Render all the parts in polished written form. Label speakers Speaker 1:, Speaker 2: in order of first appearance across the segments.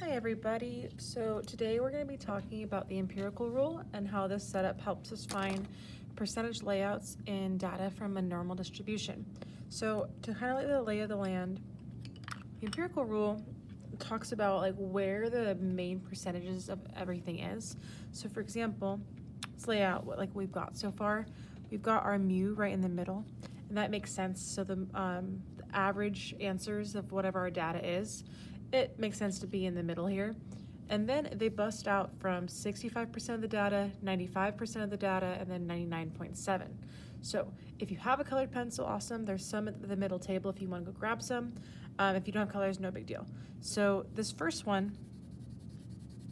Speaker 1: Hi everybody. So today we're going to be talking about the empirical rule and how this setup helps us find percentage layouts in data from a normal distribution. So to highlight the lay of the land, the empirical rule talks about like where the main percentages of everything is. So for example, let's lay out what like we've got so far. We've got our mu right in the middle, and that makes sense. So the average answers of whatever our data is, it makes sense to be in the middle here. And then they bust out from 65% of the data, 95% of the data, and then 99.7. So if you have a colored pencil, awesome. There's some at the middle table if you want to go grab some. If you don't have colors, no big deal. So this first one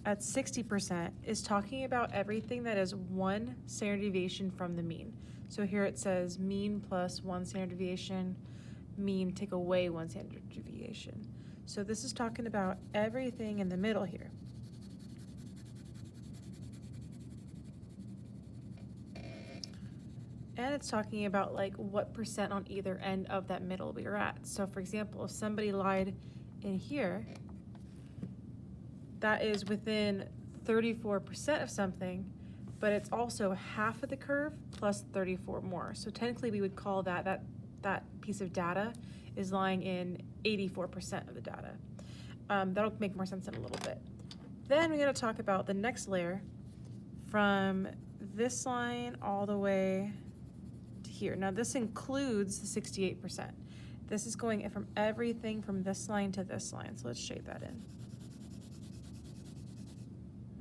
Speaker 1: at 60% is talking about everything that is one standard deviation from the mean. So here it says mean plus one standard deviation, mean take away one standard deviation. So this is talking about everything in the middle here. And it's talking about like what percent on either end of that middle we are at. So for example, if somebody lied in here, that is within 34% of something, but it's also half of the curve plus 34 more. So technically we would call that piece of data is lying in 84% of the data. That'll make more sense in a little bit. Then we're going to talk about the next layer from this line all the way to here. Now this includes the 68%. This is going from everything from this line to this line. So let's shade that in.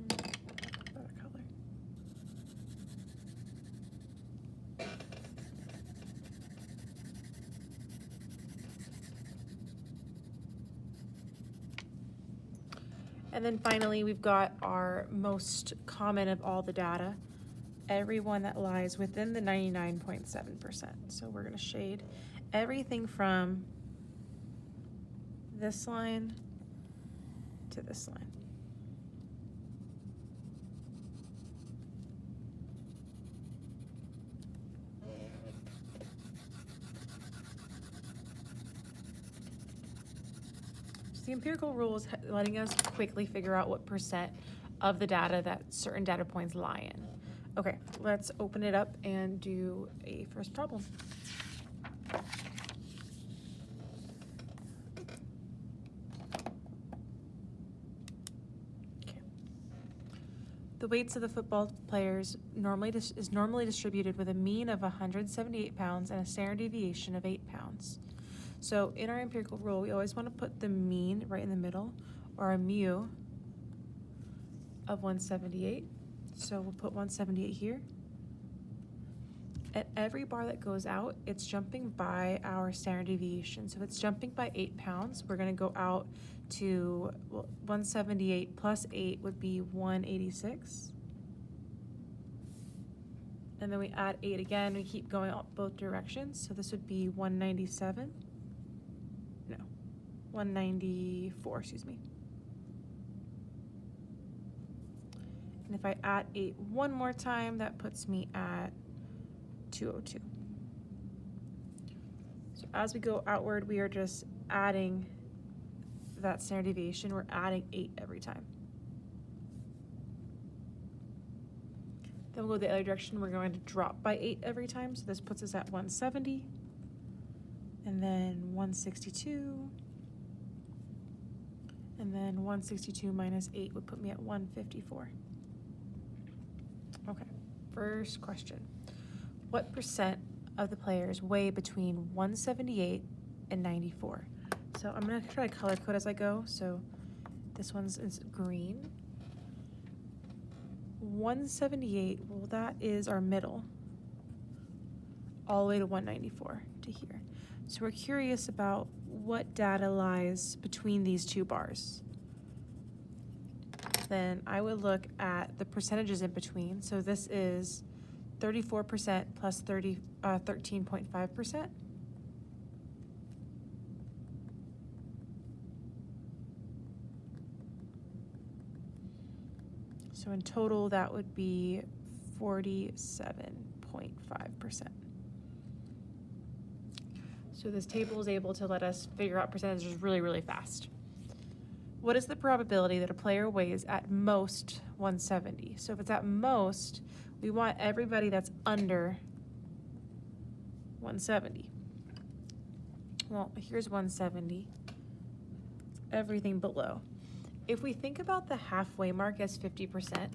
Speaker 1: Better color. And then finally, we've got our most common of all the data, everyone that lies within the 99.7%. So we're going to shade everything from this line to this line. The empirical rule is letting us quickly figure out what percent of the data that certain data points lie in. Okay, let's open it up and do a first problem. Okay. The weights of the football players is normally distributed with a mean of 178 pounds and a standard deviation of 8 pounds. So in our empirical rule, we always want to put the mean right in the middle, or a mu of 178. So we'll put 178 here. At every bar that goes out, it's jumping by our standard deviation. So if it's jumping by 8 pounds, we're going to go out to 178 plus 8 would be 186. And then we add 8 again. We keep going out both directions. So this would be 197. No, 194, excuse me. And if I add 8 one more time, that puts me at 202. So as we go outward, we are just adding that standard deviation. We're adding 8 every time. Then we'll go the other direction. We're going to drop by 8 every time. So this puts us at 170. And then 162. And then 162 minus 8 would put me at 154. Okay, first question. What percent of the players weigh between 178 and 94? So I'm going to try to color code as I go. So this one's is green. 178, well, that is our middle, all the way to 194 to here. So we're curious about what data lies between these two bars. Then I would look at the percentages in between. So this is 34% plus 13.5%. So in total, that would be 47.5%. So this table is able to let us figure out percentages really, really fast. What is the probability that a player weighs at most 170? So if it's at most, we want everybody that's under 170. Well, here's 170. Everything below. If we think about the halfway mark as 50%,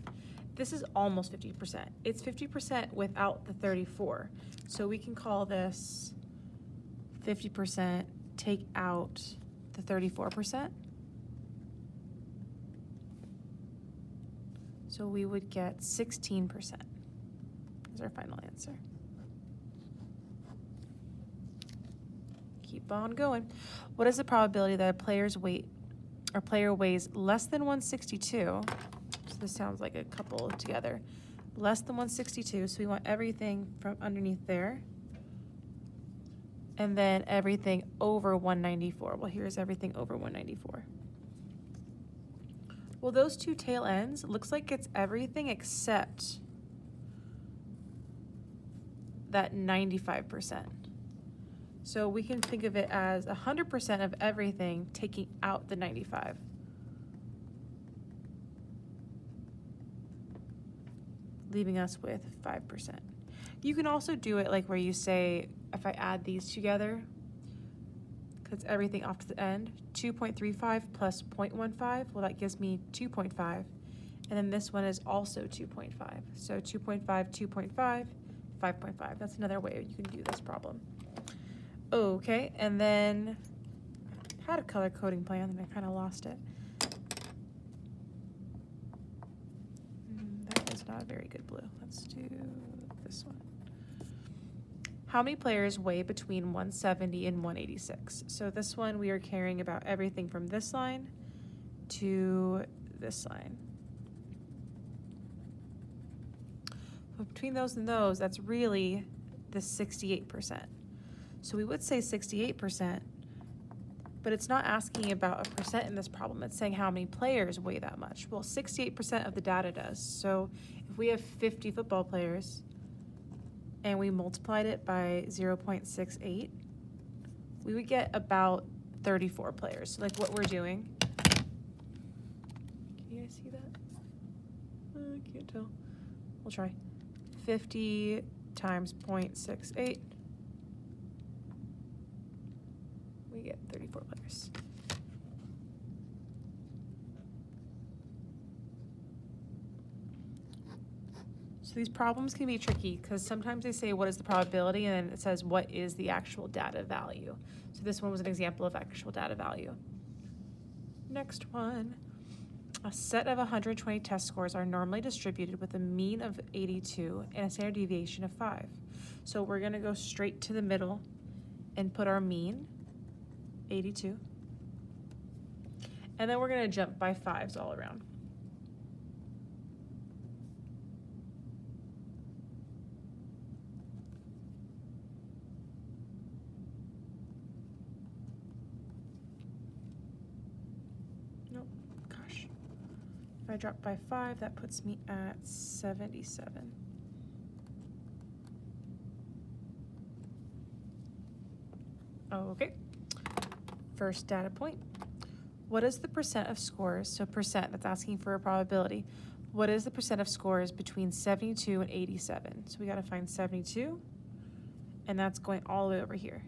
Speaker 1: this is almost 50%. It's 50% without the 34. So we can call this 50%, take out the 34%. So we would get 16% as our final answer. Keep on going. What is the probability that a player weighs less than 162? So this sounds like a couple together. Less than 162, so we want everything from underneath there. And then everything over 194. Well, here's everything over 194. Well, those two tail ends, looks like it's everything except that 95%. So we can think of it as 100% of everything taking out the 95. Leaving us with 5%. You can also do it like where you say, if I add these together, because everything off to the end, 2.35 plus 0.15, well, that gives me 2.5. And then this one is also 2.5. So 2.5, 2.5, 5.5. That's another way you can do this problem. Okay, and then I had a color coding plan and I kind of lost it. That is not a very good blue. Let's do this one. How many players weigh between 170 and 186? So this one we are caring about everything from this line to this line. So between those and those, that's really the 68%. So we would say 68%, but it's not asking about a percent in this problem. It's saying how many players weigh that much. Well, 68% of the data does. So if we have 50 football players and we multiplied it by 0.68, we would get about 34 players. So like what we're doing. Can you guys see that? I can't tell. We'll try. 50 times 0.68. We get 34 players. So these problems can be tricky because sometimes they say what is the probability and then it says what is the actual data value. So this one was an example of actual data value. Next one. A set of 120 test scores are normally distributed with a mean of 82 and a standard deviation of 5. So we're going to go straight to the middle and put our mean, 82. And then we're going to jump by 5s all around. Nope, gosh. If I drop by 5, that puts me at 77. Okay. First data point. What is the percent of scores? So percent, that's asking for a probability. What is the percent of scores between 72 and 87? So we got to find 72, and that's going all the way over here.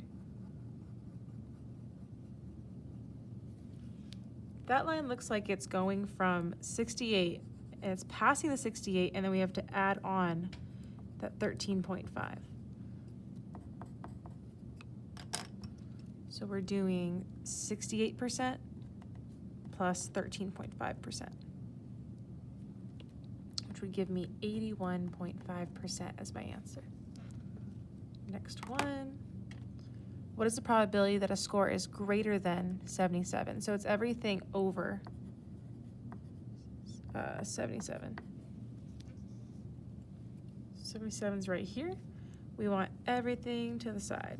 Speaker 1: That line looks like it's going from 68, and it's passing the 68, and then we have to add on that 13.5. So we're doing 68% plus 13.5%, which would give me 81.5% as my answer. Next one. What is the probability that a score is greater than 77? So it's everything over 77. 77's right here. We want everything to the side.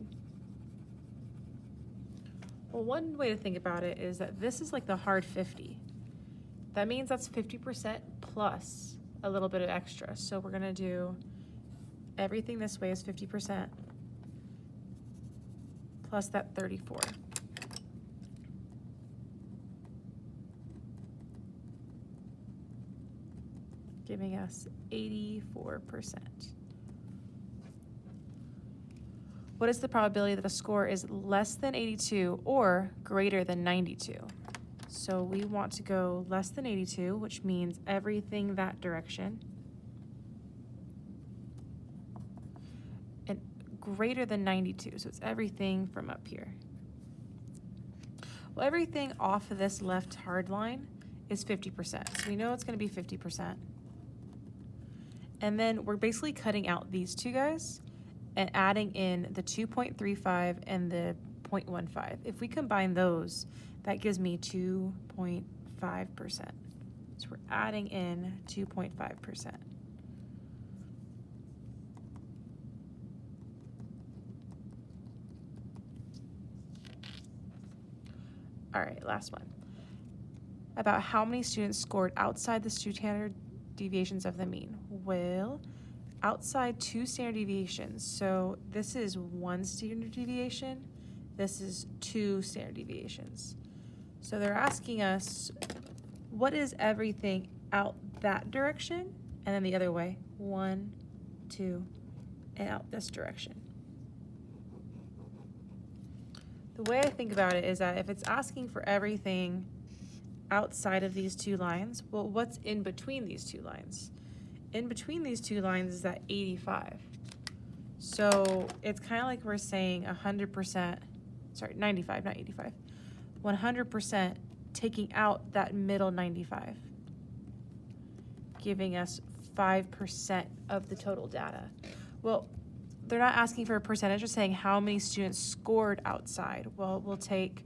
Speaker 1: Well, one way to think about it is that this is like the hard 50. That means that's 50% plus a little bit of extra. So we're going to do everything this way is 50% plus that 34. giving us 84%. What is the probability that a score is less than 82 or greater than 92? So we want to go less than 82, which means everything that direction, and greater than 92, so it's everything from up here. Well, everything off of this left hard line is 50%, so we know it's going to be 50%. And then we're basically cutting out these two guys and adding in the 2.35 and the 0.15. If we combine those, that gives me 2.5%. So we're adding in 2.5%. All right, last one. About how many students scored outside the standard deviations of the mean? Well, outside 2 standard deviations. So this is 1 standard deviation. This is 2 standard deviations. So they're asking us, what is everything out that direction? And then the other way, 1, 2, and out this direction. The way I think about it is that if it's asking for everything outside of these 2 lines, well, what's in between these 2 lines? In between these 2 lines is that 85. So it's kind of like we're saying 100%, sorry, 95, not 85, 100% taking out that middle 95, giving us 5% of the total data. Well, they're not asking for a percentage, they're saying how many students scored outside. Well, we'll take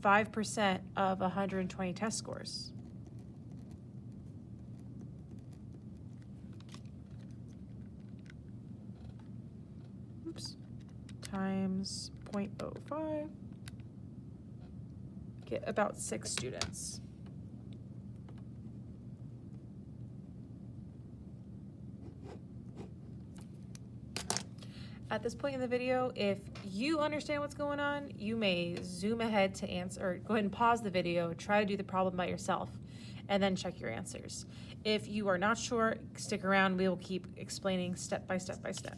Speaker 1: 5% of 120 test scores. Times 0.05, get about 6 students. At this point in the video, if you understand what's going on, you may zoom ahead to answer, or go ahead and pause the video, try to do the problem by yourself, and then check your answers. If you are not sure, stick around, we will keep explaining step by step by step.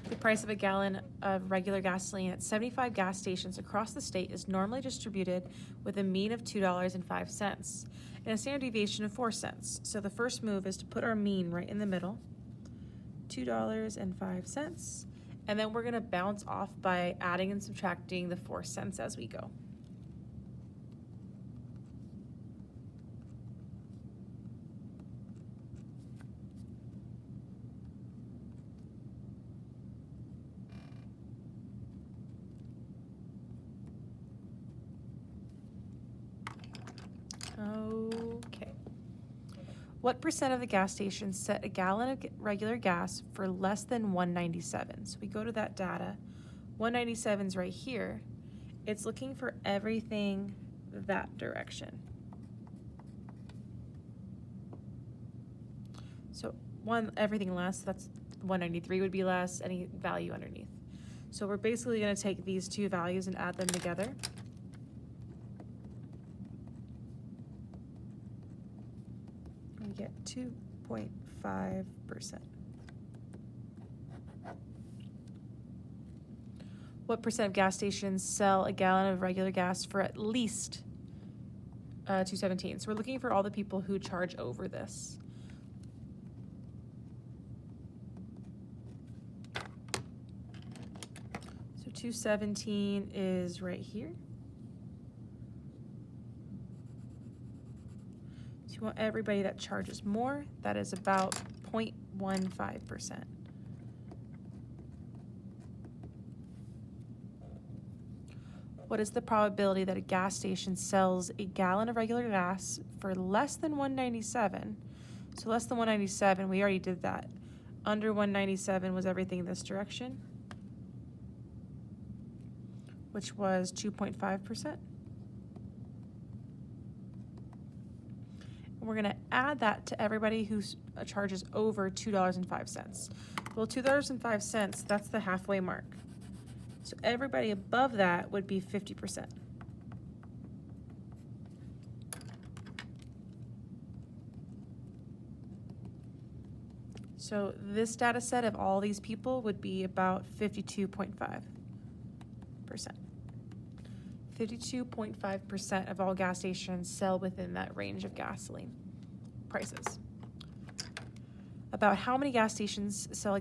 Speaker 1: The price of a gallon of regular gasoline at 75 gas stations across the state is normally distributed with a mean of $2.05 and a standard deviation of 4 cents. So the first move is to put our mean right in the middle, $2.05, and then we're going to bounce off by adding and subtracting the 4 cents as we go. Okay. What percent of the gas stations set a gallon of regular gas for less than 197? So we go to that data. 197 is right here. It's looking for everything that direction. So everything less, that's 193 would be less, any value underneath. So we're basically going to take these 2 values and add them together. We get 2.5%. What percent of gas stations sell a gallon of regular gas for at least $2.17? So we're looking for all the people who charge over this. So $2.17 is right here. So you want everybody that charges more, that is about 0.15%. What is the probability that a gas station sells a gallon of regular gas for less than 197? So less than 197, we already did that. Under 197 was everything in this direction, which was 2.5%. And we're going to add that to everybody who charges over $2.05. Well, $2.05, that's the halfway mark. So everybody above that would be 50%. So this data set of all these people would be about 52.5%. 52.5% of all gas stations sell within that range of gasoline prices. About how many gas stations sell a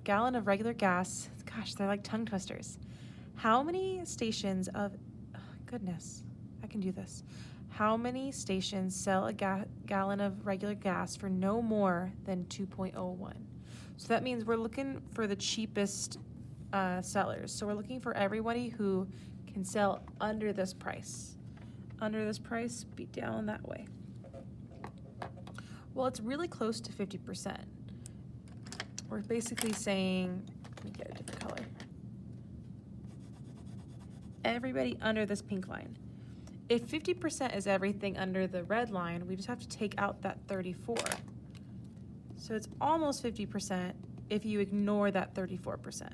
Speaker 1: gallon of regular gas? Gosh, they're like tongue twisters. How many stations of, oh, goodness, I can do this. How many stations sell a gallon of regular gas for no more than 2.01? So that means we're looking for the cheapest sellers. So we're looking for everybody who can sell under this price. Under this price, be down that way. Well, it's really close to 50%. We're basically saying, let me get a different color. Everybody under this pink line. If 50% is everything under the red line, we just have to take out that 34. So it's almost 50% if you ignore that 34%.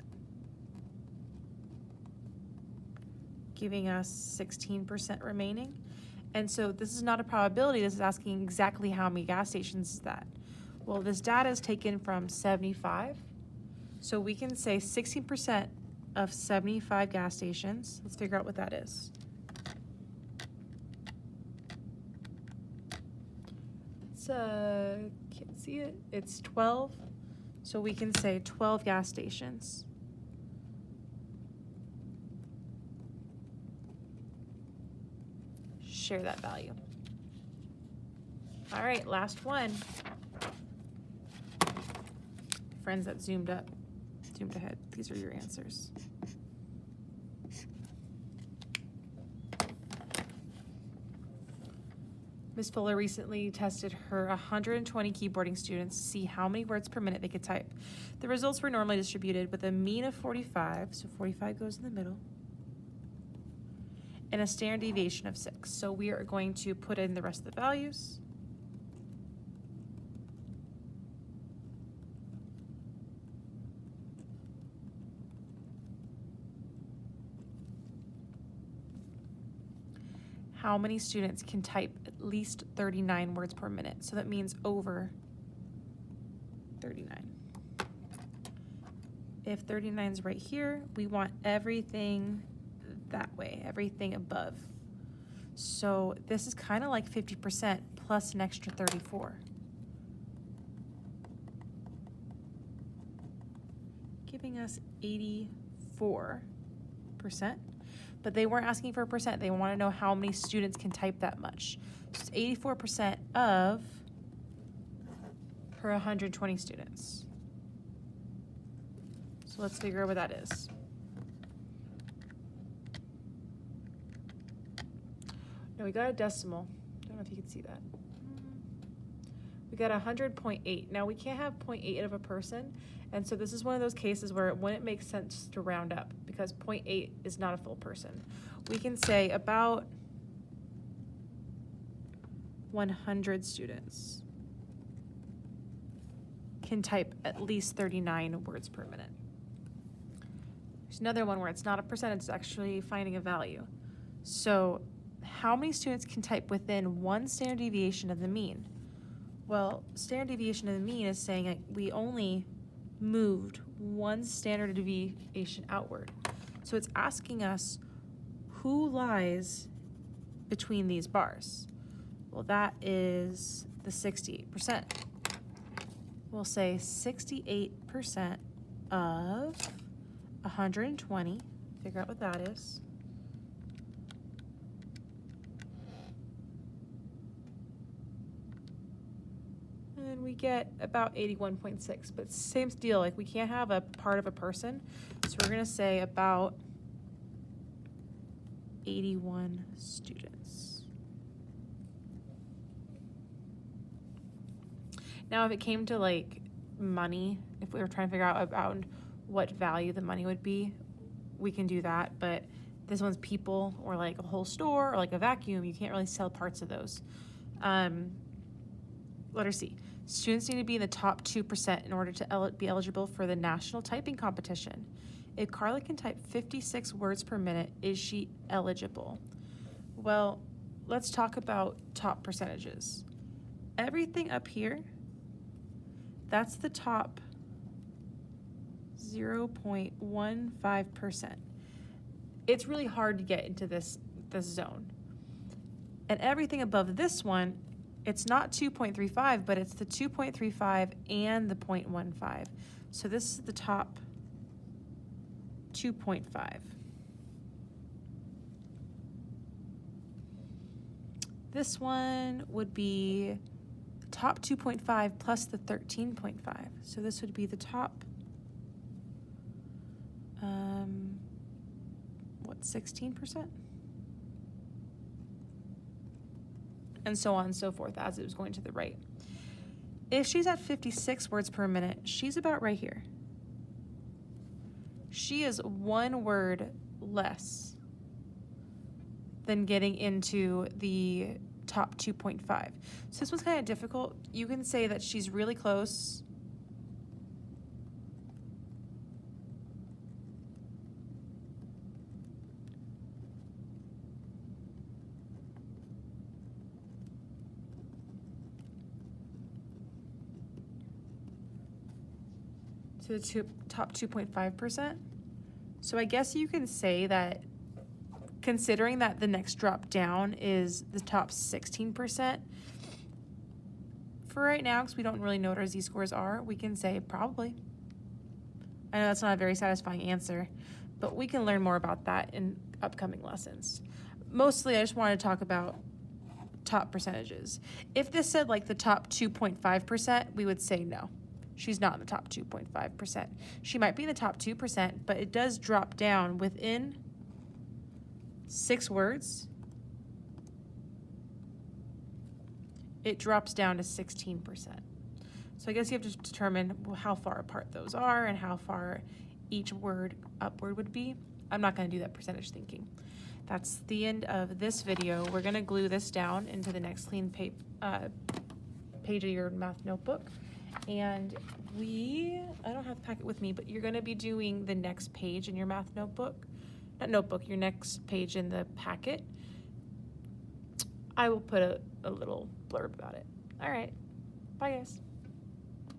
Speaker 1: Giving us 16% remaining. And so this is not a probability, this is asking exactly how many gas stations is that. Well, this data is taken from 75. So we can say 16% of 75 gas stations. Let's figure out what that is. Can't see it. It's 12. So we can say 12 gas stations. Share that value. All right, last one. Friends that zoomed ahead. These are your answers. Ms. Fuller recently tested her 120 keyboarding students to see how many words per minute they could type. The results were normally distributed with a mean of 45, so 45 goes in the middle, and a standard deviation of 6. So we are going to put in the rest of the values. How many students can type at least 39 words per minute? So that means over 39. If 39 is right here, we want everything that way, everything above. So this is kind of like 50% plus an extra 34. Giving us 84%. But they weren't asking for a percent. They want to know how many students can type that much. So it's 84% of per 120 students. So let's figure out what that is. No, we got a decimal. Don't know if you can see that. We got 100.8. Now we can't have 0.8 of a person, and so this is one of those cases where it wouldn't make sense to round up because 0.8 is not a full person. We can say about 100 students can type at least 39 words per minute. There's another one where it's not a percentage, it's actually finding a value. So how many students can type within one standard deviation of the mean? Well, standard deviation of the mean is saying that we only moved one standard deviation outward. So it's asking us who lies between these bars. Well, that is the 68%. We'll say 68% of 120, figure out what that is. And we get about 81.6, but same deal, like we can't have a part of a person, so we're gonna say about 81 students. Now, if it came to like money, if we were trying to figure out about what value the money would be, we can do that, but this one's people or like a whole store or like a vacuum, you can't really sell parts of those. Letter C. Students need to be in the top 2% in order to be eligible for the national typing competition. if Carla can type 56 words per minute, is she eligible? Well, let's talk about top percentages. Everything up here, that's the top 0.15%. It's really hard to get into this zone. And everything above this one, it's not 2.35, but it's the 2.35 and the 0.15. So this is the top 2.5. This one would be top 2.5 plus the 13.5. So this would be the top, 16%? And so on and so forth as it was going to the right. If she's at 56 words per minute, she's about right here. She is one word less than getting into the top 2.5. So this one's kind of difficult. You can say that she's really close. To the top 2.5%. So I guess you can say that, considering that the next drop down is the top 16%, for right now, because we don't really know what our z-scores are, we can say probably. I know that's not a very satisfying answer, but we can learn more about that in upcoming lessons. Mostly, I just wanted to talk about top percentages. If this said like the top 2.5%, we would say no. She's not in the top 2.5%. She might be in the top 2%, but it does drop down within 6 words. It drops down to 16%. So I guess you have to determine how far apart those are and how far each word upward would be. I'm not going to do that percentage thinking. That's the end of this video. We're going to glue this down into the next clean page of your math notebook. And I don't have the packet with me, but you're going to be doing the next page in your math notebook. Not notebook, your next page in the packet. I will put a little blurb about it. All right. Bye, guys.